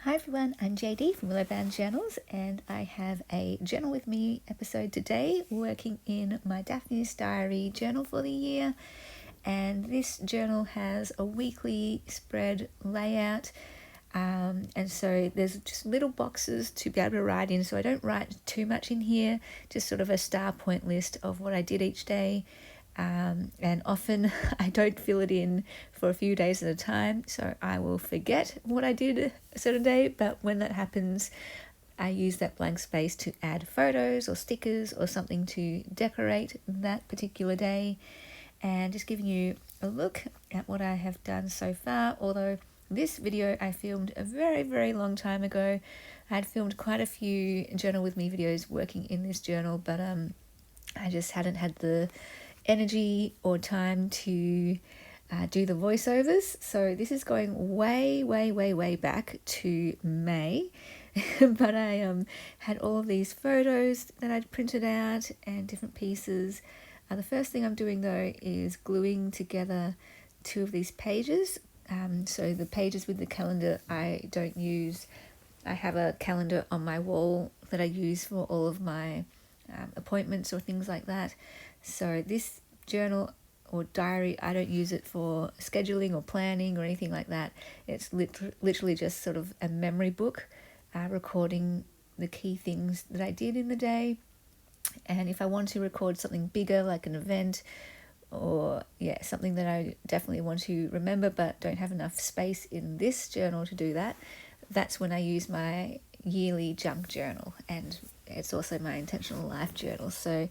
Hi everyone, I'm JD from Willowbound Journals, and I have a Journal with Me episode today, working in my Daphne's Diary journal for the year. And this journal has a weekly spread layout, and so there's just little boxes to be able to write in, so I don't write too much in here, just sort of a star point list of what I did each day. And often I don't fill it in for a few days at a time, so I will forget what I did a certain day, but when that happens, I use that blank space to add photos or stickers or something to decorate that particular day. And just giving you a look at what I have done so far, although this video I filmed a very long time ago. I had filmed quite a few Journal with Me videos working in this journal, but I just hadn't had the energy or time to do the voiceovers. So this is going way back to May. But I had all of these photos that I'd printed out and different pieces. The first thing I'm doing though is gluing together two of these pages. So the pages with the calendar I don't use. I have a calendar on my wall that I use for all of my appointments or things like that. So this journal or diary, I don't use it for scheduling or planning or anything like that. It's literally just sort of a memory book, recording the key things that I did in the day. And if I want to record something bigger, like an event or something that I definitely want to remember but don't have enough space in this journal to do that, that's when I use my yearly junk journal, and it's also my intentional life journal. So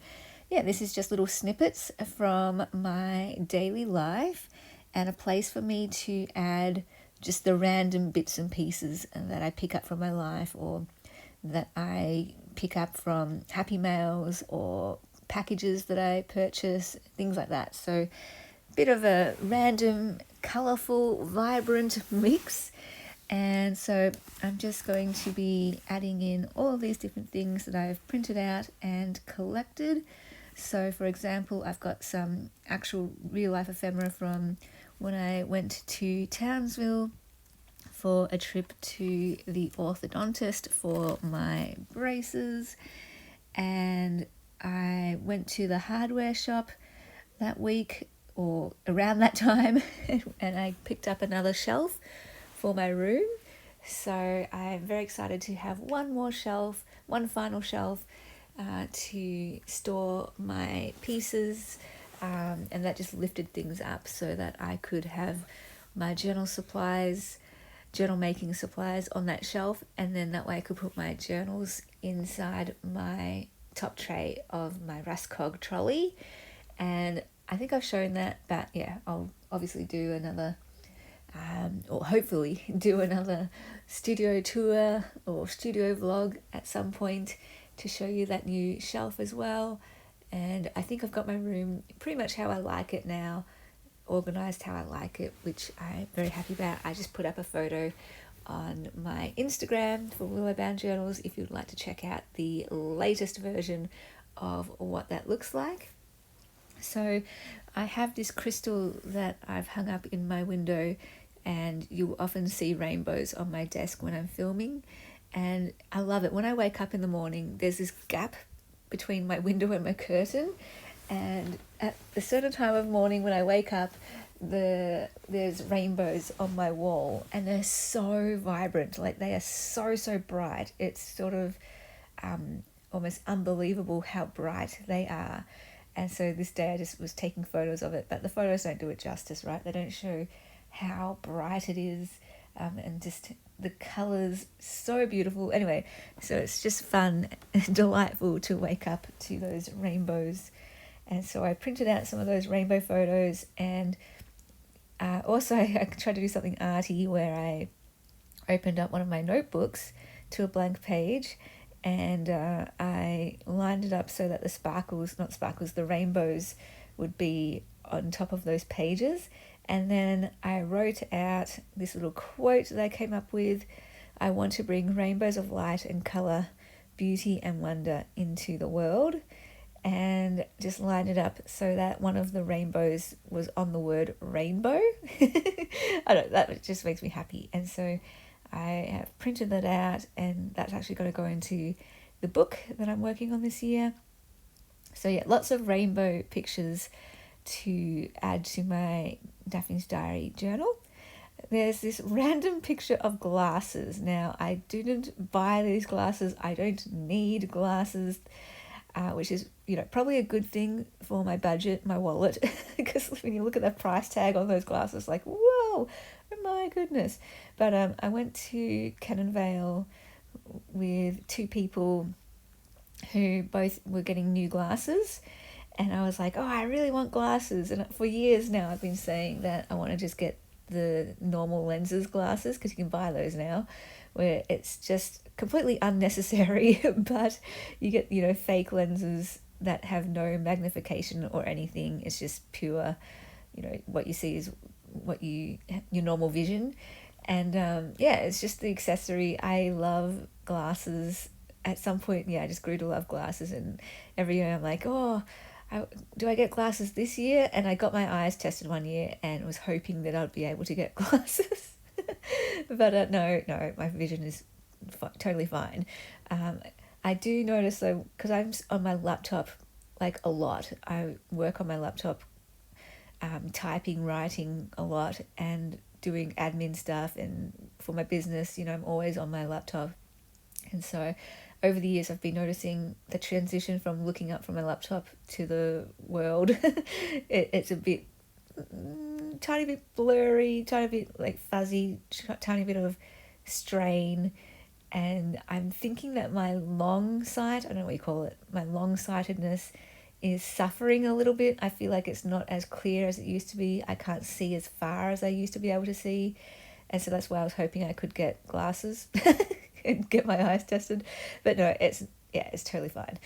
this is just little snippets from my daily life and a place for me to add just the random bits and pieces that I pick up from my life, or that I pick up from happy mails or packages that I purchase, things like that. So a bit of a random, colourful, vibrant mix. And so I'm just going to be adding in all of these different things that I've printed out and collected. So for example, I've got some actual real life ephemera from when I went to Townsville for a trip to the orthodontist for my braces, and I went to the hardware shop that week or around that time and I picked up another shelf for my room. So I'm very excited to have one final shelf to store my pieces, and that just lifted things up so that I could have my journal making supplies on that shelf, and then that way I could put my journals inside my top tray of my Raskog trolley. And I think I've shown that, but I'll obviously do another or hopefully do another studio tour or studio vlog at some point to show you that new shelf as well. And I think I've got my room pretty much how I like it now, organised how I like it, which I'm very happy about. I just put up a photo on my Instagram for Willowbound Journals if you'd like to check out the latest version of what that looks like. So I have this crystal that I've hung up in my window, and you'll often see rainbows on my desk when I'm filming, and I love it. When I wake up in the morning, there's this gap between my window and my curtain, and at a certain time of morning when I wake up, there's rainbows on my wall, and they're so vibrant, like they are so bright. It's sort of almost unbelievable how bright they are. And so this day I just was taking photos of it, but the photos don't do it justice, right? They don't show how bright it is, and just the colours, so beautiful. Anyway, so it's just fun and delightful to wake up to those rainbows. And so I printed out some of those rainbow photos, and also I tried to do something arty where I opened up one of my notebooks to a blank page, and I lined it up so that the rainbows would be on top of those pages. And then I wrote out this little quote that I came up with: I want to bring rainbows of light and colour, beauty and wonder into the world. And just lined it up so that one of the rainbows was on the word rainbow. I don't know, that just makes me happy. And so I have printed that out, and that's actually going to go into the book that I'm working on this year. So yeah, lots of rainbow pictures to add to my Daphne's Diary journal. There's this random picture of glasses. Now, I didn't buy these glasses. I don't need glasses, which is, probably a good thing for my budget, my wallet, because when you look at the price tag on those glasses, like, whoa, oh my goodness. But I went to Cannon Vale with two people who both were getting new glasses, and I was like, oh, I really want glasses. And for years now, I've been saying that I want to just get the normal lenses glasses, because you can buy those now, where it's just completely unnecessary, but you get, fake lenses that have no magnification or anything. It's just pure, what you see is your normal vision. And it's just the accessory. I love glasses. At some point, I just grew to love glasses, and every year I'm like, do I get glasses this year? And I got my eyes tested one year and was hoping that I'd be able to get glasses. But no, my vision is totally fine. I do notice though, because I'm on my laptop like a lot. I work on my laptop, typing, writing a lot, and doing admin stuff. And for my business, I'm always on my laptop. And so over the years, I've been noticing the transition from looking up from my laptop to the world. It's a bit, tiny bit blurry, tiny bit like fuzzy, tiny bit of strain. And I'm thinking that my long sight, I don't know what you call it, my long-sightedness is suffering a little bit. I feel like it's not as clear as it used to be. I can't see as far as I used to be able to see. And so that's why I was hoping I could get glasses and get my eyes tested. But no, it's totally fine.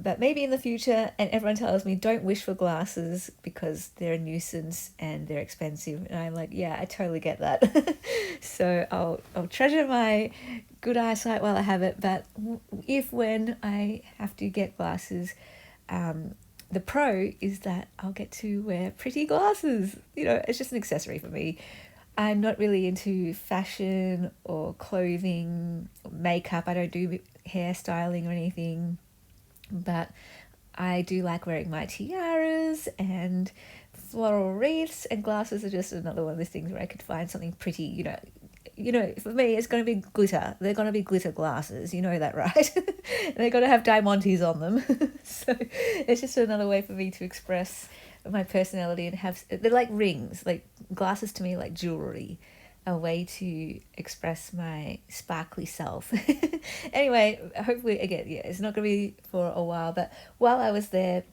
But maybe in the future, and everyone tells me don't wish for glasses because they're a nuisance and they're expensive. And I'm like, yeah, I totally get that. So I'll treasure my good eyesight while I have it. But when I have to get glasses, the pro is that I'll get to wear pretty glasses. It's just an accessory for me. I'm not really into fashion or clothing, or makeup. I don't do hairstyling or anything, but I do like wearing my tiaras and floral wreaths, and glasses are just another one of those things where I could find something pretty, for me, it's going to be glitter. They're going to be glitter glasses. You know that, right? They're going to have diamantes on them. So it's just another way for me to express my personality, and they're like rings, like glasses to me, like jewelry, a way to express my sparkly self. Anyway, hopefully, again, it's not going to be for a while, but while I was there,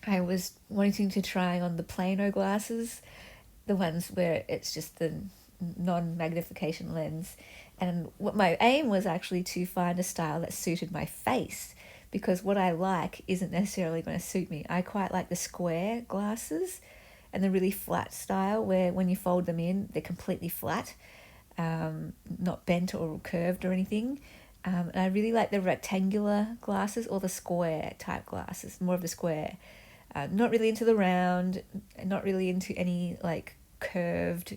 I was wanting to try on the Plano glasses, the ones where it's just the non-magnification lens. And what my aim was actually to find a style that suited my face, because what I like isn't necessarily going to suit me. I quite like the square glasses and the really flat style where when you fold them in, they're completely flat, not bent or curved or anything. And I really like the rectangular glasses or the square type glasses, more of the square. Not really into the round, not really into any like curved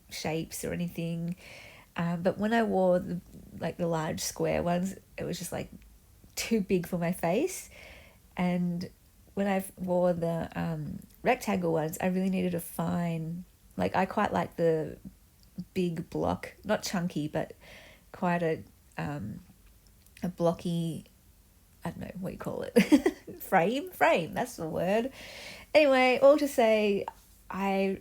shapes or anything. But when I wore the large square ones, it was just like too big for my face. And when I wore the rectangle ones, I really needed a fine, like I quite like the big block, not chunky, but quite a blocky, I don't know what you call it, frame, that's the word. Anyway, all to say, I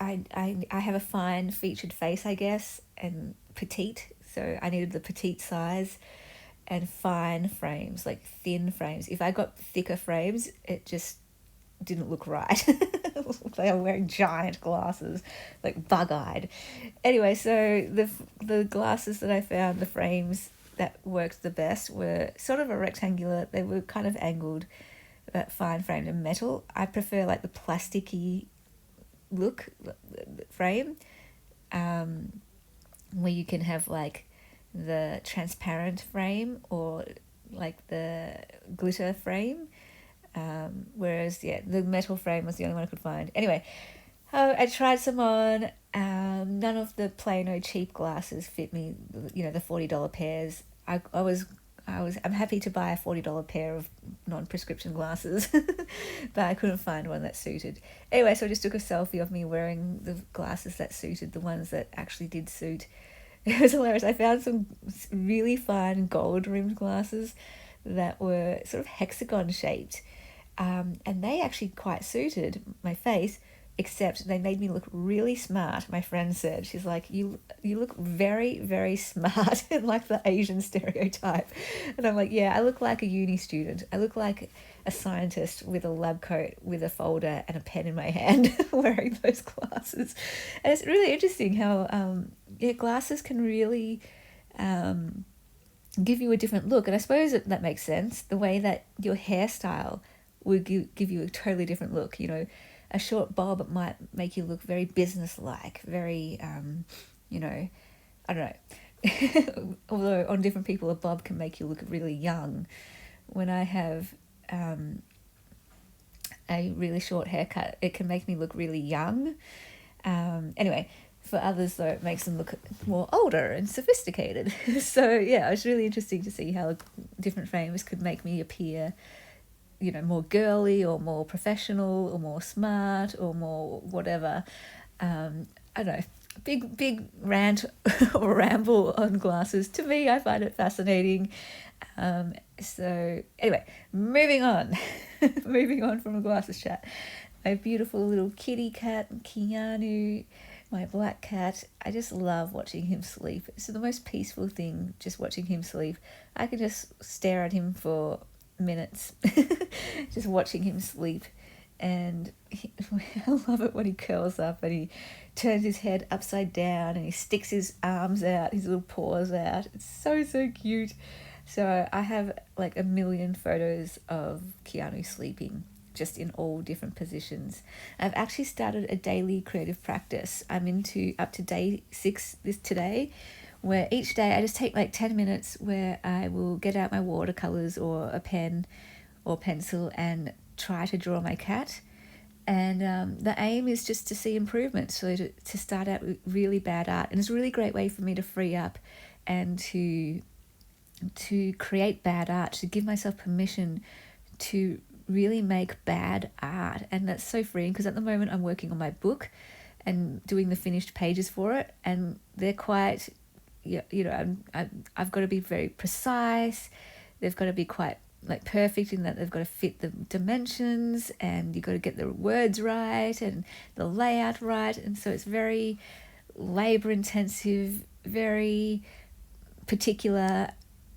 have a fine featured face, I guess, and petite, so I needed the petite size, and fine frames, like thin frames. If I got thicker frames, it just didn't look right. They are wearing giant glasses, like bug-eyed. Anyway, so the glasses that I found, the frames that worked the best were sort of a rectangular, they were kind of angled, but fine framed and metal. I prefer like the plasticky look frame, where you can have like the transparent frame or like the glitter frame, whereas the metal frame was the only one I could find. Anyway, Oh, I tried some on. None of the plain or cheap glasses fit me. You know, the $40 pairs. I'm happy to buy a $40 pair of non-prescription glasses, but I couldn't find one that suited. Anyway, so I just took a selfie of me wearing the glasses that suited, the ones that actually did suit. It was hilarious. I found some really fine gold rimmed glasses that were sort of hexagon shaped, and they actually quite suited my face, except they made me look really smart. My friend said, she's like, you look very, very smart in like the Asian stereotype. And I'm like, yeah, I look like a uni student. I look like a scientist with a lab coat with a folder and a pen in my hand wearing those glasses. And it's really interesting how glasses can really give you a different look. And I suppose that makes sense. The way that your hairstyle would give you a totally different look. You know, a short bob might make you look very businesslike, very, I don't know. Although on different people, a bob can make you look really young. When I have a really short haircut, it can make me look really young. Anyway, for others, though, it makes them look more older and sophisticated. So, yeah, it's really interesting to see how different frames could make me appear, you know, more girly or more professional or more smart or more whatever. I don't know. Big rant or ramble on glasses. To me, I find it fascinating. So anyway, moving on. Moving on from a glasses chat. My beautiful little kitty cat, Keanu, my black cat. I just love watching him sleep. It's the most peaceful thing, just watching him sleep. I can just stare at him for minutes, just watching him sleep. And I love it when he curls up and he turns his head upside down and he sticks his arms out, his little paws out. It's so cute. So I have like a million photos of Keanu sleeping, just in all different positions. I've actually started a daily creative practice. I'm up to day 6 today, where each day I just take like 10 minutes where I will get out my watercolors or a pen or pencil and try to draw my cat. And the aim is just to see improvement. So to start out with really bad art. And it's a really great way for me to free up and to create bad art, to give myself permission to really make bad art. And that's so freeing, because at the moment I'm working on my book and doing the finished pages for it, and they're quite, I've got to be very precise. They've got to be quite like perfect in that they've got to fit the dimensions, and you've got to get the words right and the layout right. And so it's very labor intensive, very particular.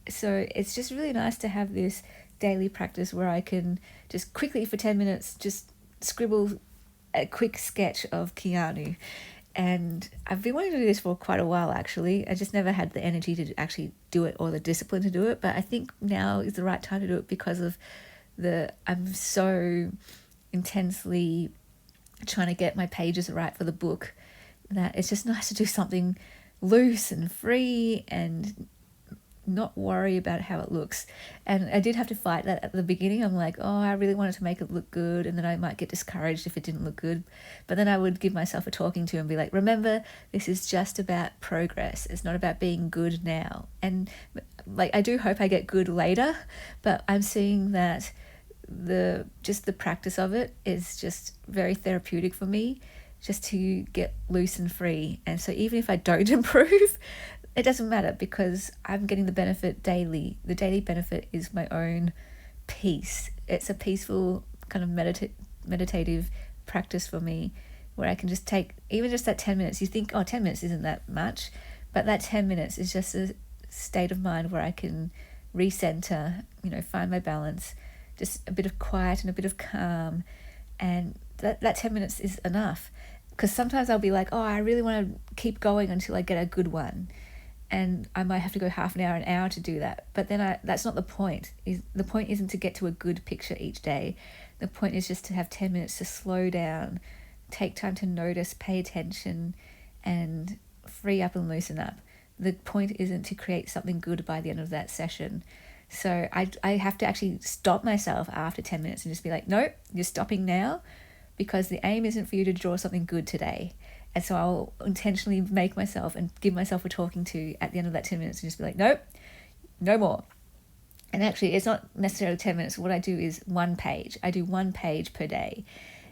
So it's just really nice to have this daily practice where I can just quickly for 10 minutes just scribble a quick sketch of Keanu. And I've been wanting to do this for quite a while, actually. I just never had the energy to actually do it or the discipline to do it. But I think now is the right time to do it because of I'm so intensely trying to get my pages right for the book that it's just nice to do something loose and free and not worry about how it looks. And I did have to fight that at the beginning. I'm like, oh, I really wanted to make it look good, and then I might get discouraged if it didn't look good. But then I would give myself a talking to and be like, remember, this is just about progress. It's not about being good now. And like, I do hope I get good later, but I'm seeing that the practice of it is just very therapeutic for me, just to get loose and free. And so even if I don't improve, it doesn't matter, because I'm getting the benefit daily. The daily benefit is my own peace. It's a peaceful kind of meditative practice for me, where I can just take even just that 10 minutes. You think, 10 minutes isn't that much, but that 10 minutes is just a state of mind where I can recenter, find my balance, just a bit of quiet and a bit of calm. And that 10 minutes is enough, because sometimes I'll be like, I really want to keep going until I get a good one. And I might have to go half an hour to do that. But then that's not the point. The point isn't to get to a good picture each day. The point is just to have 10 minutes to slow down, take time to notice, pay attention, and free up and loosen up. The point isn't to create something good by the end of that session. So I have to actually stop myself after 10 minutes and just be like, no, you're stopping now. because the aim isn't for you to draw something good today. And so I'll intentionally make myself and give myself a talking to at the end of that 10 minutes and just be like, nope, no more. And actually, it's not necessarily 10 minutes. What I do is one page. I do one page per day.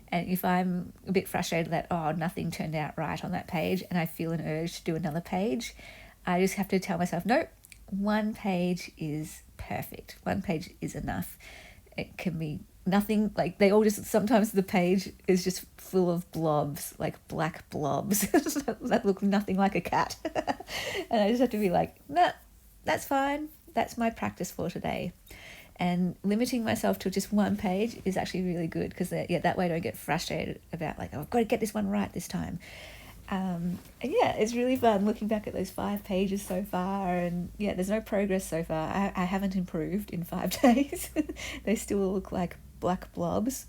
And if I'm a bit frustrated that, nothing turned out right on that page and I feel an urge to do another page, I just have to tell myself, nope, one page is perfect. One page is enough. It can be nothing, like they all just, sometimes the page is just full of blobs, like black blobs that look nothing like a cat. And I just have to be like, nah, that's fine. That's my practice for today. And limiting myself to just one page is actually really good, because that way I don't get frustrated about like, I've got to get this one right this time. And it's really fun looking back at those 5 pages so far, and there's no progress so far. I haven't improved in 5 days. They still look like black blobs.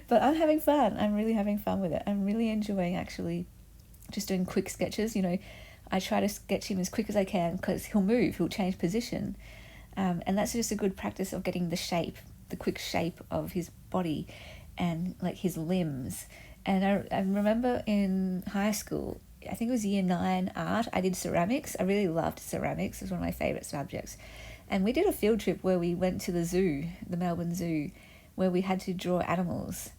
But I'm having fun. I'm really having fun with it. I'm really enjoying actually just doing quick sketches. I try to sketch him as quick as I can because he'll change position. And that's just a good practice of getting the quick shape of his body and like his limbs. And I remember in high school, I think it was year 9 art, I did ceramics. I really loved ceramics. It was one of my favourite subjects. And we did a field trip where we went to the zoo, the Melbourne Zoo, where we had to draw animals.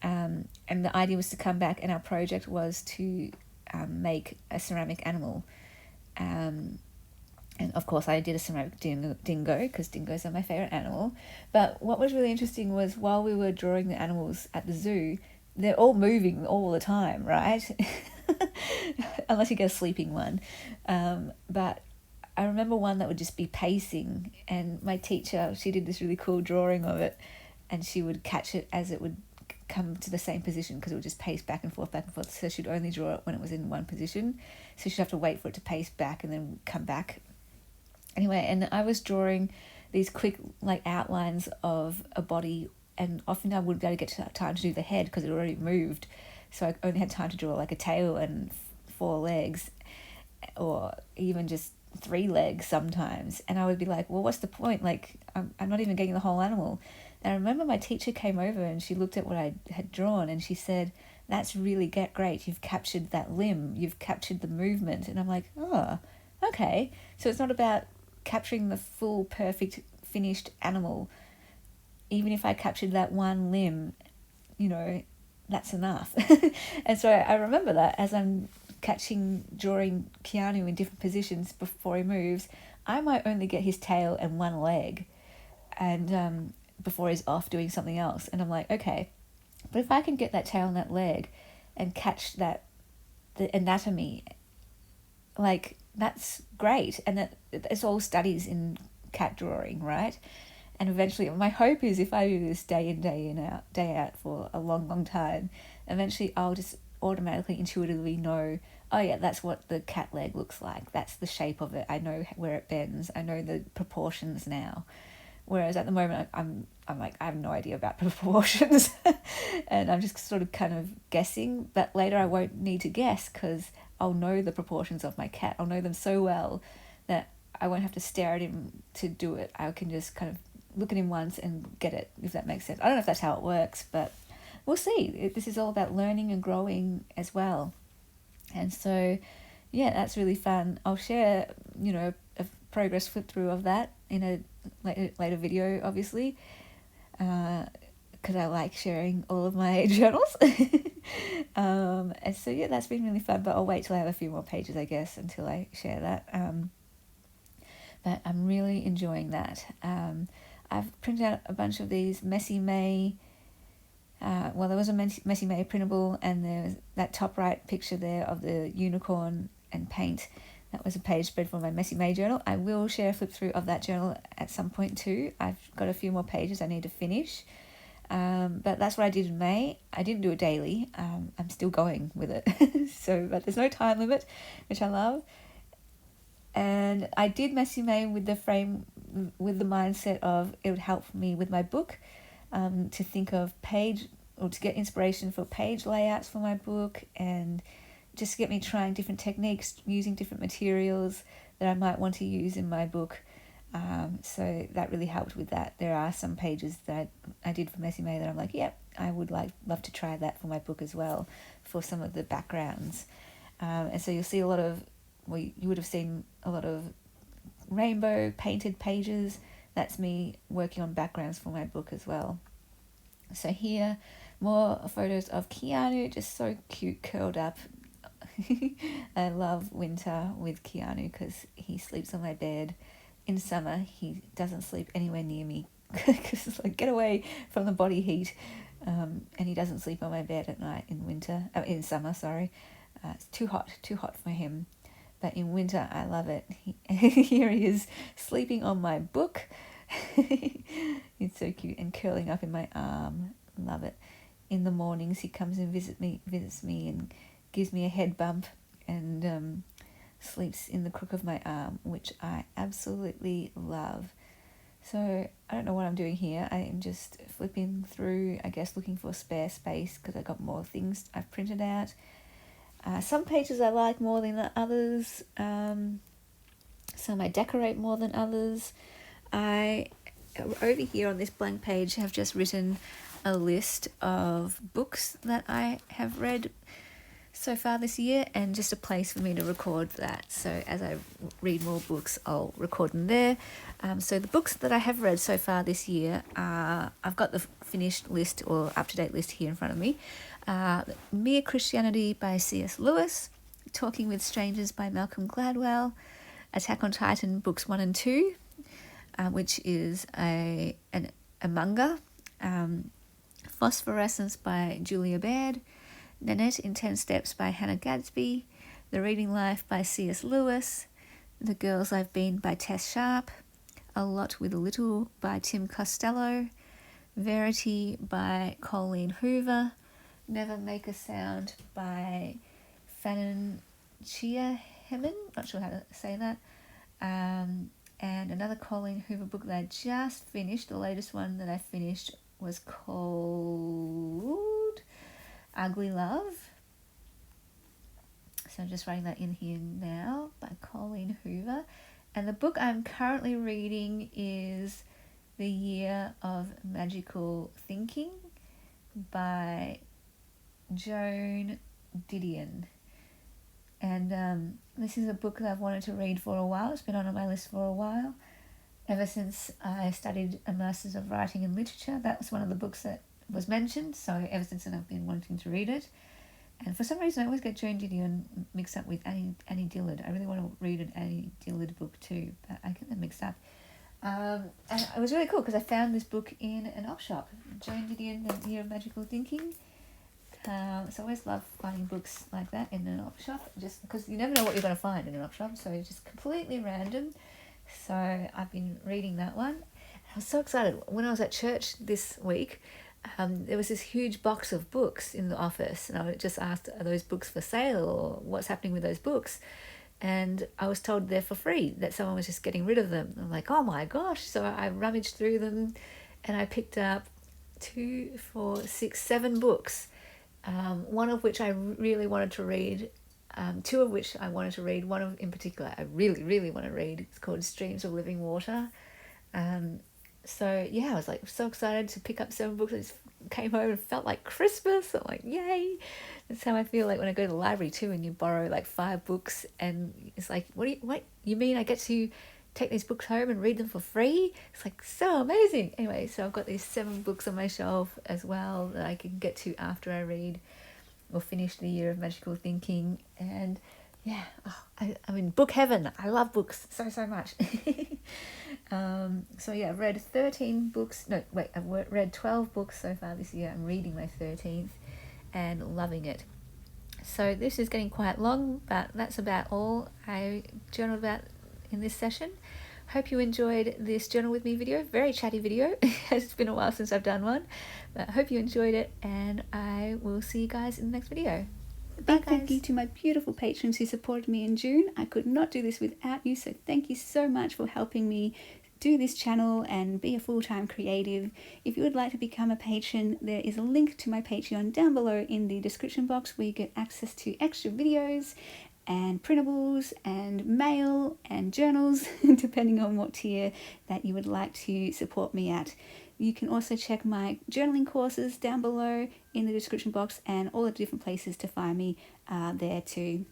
And the idea was to come back, and our project was to make a ceramic animal. And of course I did a ceramic dingo, because dingoes are my favourite animal. But what was really interesting was while we were drawing the animals at the zoo, they're all moving all the time, right? Unless you get a sleeping one. But I remember one that would just be pacing, and my teacher, she did this really cool drawing of it, and she would catch it as it would come to the same position, because it would just pace back and forth. So she'd only draw it when it was in one position. So she'd have to wait for it to pace back and then come back. Anyway, and I was drawing these quick like outlines of a body, and often I wouldn't be able to get time to do the head because it already moved. So I only had time to draw like a tail and 4 legs, or even just 3 legs sometimes. And I would be like, well, what's the point? Like, I'm not even getting the whole animal. And I remember my teacher came over and she looked at what I had drawn and she said, that's really great. You've captured that limb. You've captured the movement. And I'm like, oh, okay. So it's not about capturing the full, perfect, finished animal. Even if I captured that one limb, that's enough. And so I remember that as I'm drawing Keanu in different positions before he moves, I might only get his tail and 1 leg, and before he's off doing something else. And I'm like, okay, but if I can get that tail and that leg and catch the anatomy, like, that's great. And that it's all studies in cat drawing, right? And eventually, my hope is if I do this day in, day out for a long, long time, eventually I'll just automatically, intuitively know, oh yeah, that's what the cat leg looks like. That's the shape of it. I know where it bends. I know the proportions now. Whereas at the moment, I'm like, I have no idea about proportions. And I'm just sort of kind of guessing. But later I won't need to guess because I'll know the proportions of my cat. I'll know them so well that I won't have to stare at him to do it. I can just kind of look at him once and get it, if that makes sense. I don't know if that's how it works, but we'll see. This is all about learning and growing as well. And so, that's really fun. I'll share, a progress flip through of that in a later video, obviously, because I like sharing all of my journals. And so, that's been really fun, but I'll wait till I have a few more pages, I guess, until I share that. But I'm really enjoying that. I've printed out a bunch of these Messy May. There was a Messy May printable, and there's that top right picture there of the unicorn and paint. That was a page spread for my Messy May journal. I will share a flip through of that journal at some point too. I've got a few more pages I need to finish. But that's what I did in May. I didn't do it daily. I'm still going with it. But there's no time limit, which I love. And I did Messy May with the mindset of it would help me with my book, to think of to get inspiration for page layouts for my book, and just get me trying different techniques, using different materials that I might want to use in my book. So that really helped with that. There are some pages that I did for Messy May that I'm like, yep, I would love to try that for my book as well, for some of the backgrounds. And so you'll see a lot of, well, you would have seen a lot of rainbow painted pages. That's me working on backgrounds for my book as well. So here, more photos of Keanu, just so cute, curled up. I love winter with Keanu because he sleeps on my bed. In summer, he doesn't sleep anywhere near me because it's like, get away from the body heat. And he doesn't sleep on my bed at night in summer, sorry. It's too hot for him. But in winter, I love it. Here he is sleeping on my book. It's so cute, and curling up in my arm. Love it. In the mornings, he comes and visits me and gives me a head bump and sleeps in the crook of my arm, which I absolutely love. So I don't know what I'm doing here. I am just flipping through, I guess, looking for spare space because I got more things I've printed out. Some pages I like more than the others. Some I decorate more than others. I, over here on this blank page, have just written a list of books that I have read so far this year, and just a place for me to record that. So as I read more books, I'll record them there. So the books that I have read so far this year, I've got the finished list or up-to-date list here in front of me. Mere Christianity by C.S. Lewis, Talking with Strangers by Malcolm Gladwell, Attack on Titan books 1 and 2, which is a manga, Phosphorescence by Julia Baird, Nanette in 10 Steps by Hannah Gadsby, The Reading Life by C.S. Lewis, The Girls I've Been by Tess Sharp, A Lot with a Little by Tim Costello, Verity by Colleen Hoover, Never Make a Sound by Fanon Chiahemen, not sure how to say that, and another Colleen Hoover book that I just finished. The latest one that I finished was called Ugly Love. So I'm just writing that in here now, by Colleen Hoover. And the book I'm currently reading is The Year of Magical Thinking by Joan Didion. And this is a book that I've wanted to read for a while. It's been on my list for a while. Ever since I studied a Masters of Writing and Literature, that was one of the books that was mentioned. So ever since then, I've been wanting to read it. And for some reason, I always get Joan Didion mixed up with Annie Dillard. I really want to read an Annie Dillard book too, but I get them mixed up. And it was really cool because I found this book in an op shop, Joan Didion, The Year of Magical Thinking. So I always love finding books like that in an op shop, just because you never know what you're going to find in an op shop, so it's just completely random. So I've been reading that one. I was so excited. When I was at church this week, there was this huge box of books in the office, and I just asked, are those books for sale, or what's happening with those books? And I was told they're for free, that someone was just getting rid of them. I'm like, oh my gosh. So I rummaged through them, and I picked up 2, 4, 6, 7 books, one of which I really wanted to read, 2 of which I wanted to read, one of in particular I really, really want to read. It's called Streams of Living Water. So yeah, I was like so excited to pick up 7 books. I just came home and felt like Christmas. I'm like, yay. That's how I feel like when I go to the library too, and you borrow like 5 books, and it's like, what you mean I get to take these books home and read them for free? It's like so amazing. Anyway, so I've got these 7 books on my shelf as well that I can get to after I read or finish The Year of Magical Thinking. And yeah, I'm in book heaven. I love books so much. So yeah, I've read 13 books. No, wait, I've read 12 books so far this year. I'm reading my 13th and loving it. So this is getting quite long, but that's about all I journaled about in this session. Hope you enjoyed this journal with me video. Very chatty video. It's been a while since I've done one, but I hope you enjoyed it, and I will see you guys in the next video. Bye, guys. Thank you to my beautiful patrons who supported me in June. I could not do this without you, so thank you so much for helping me do this channel and be a full-time creative. If you would like to become a patron, there is a link to my Patreon down below in the description box, where you get access to extra videos and printables and mail and journals, depending on what tier that you would like to support me at. You can also check my journaling courses down below in the description box, and all the different places to find me there too.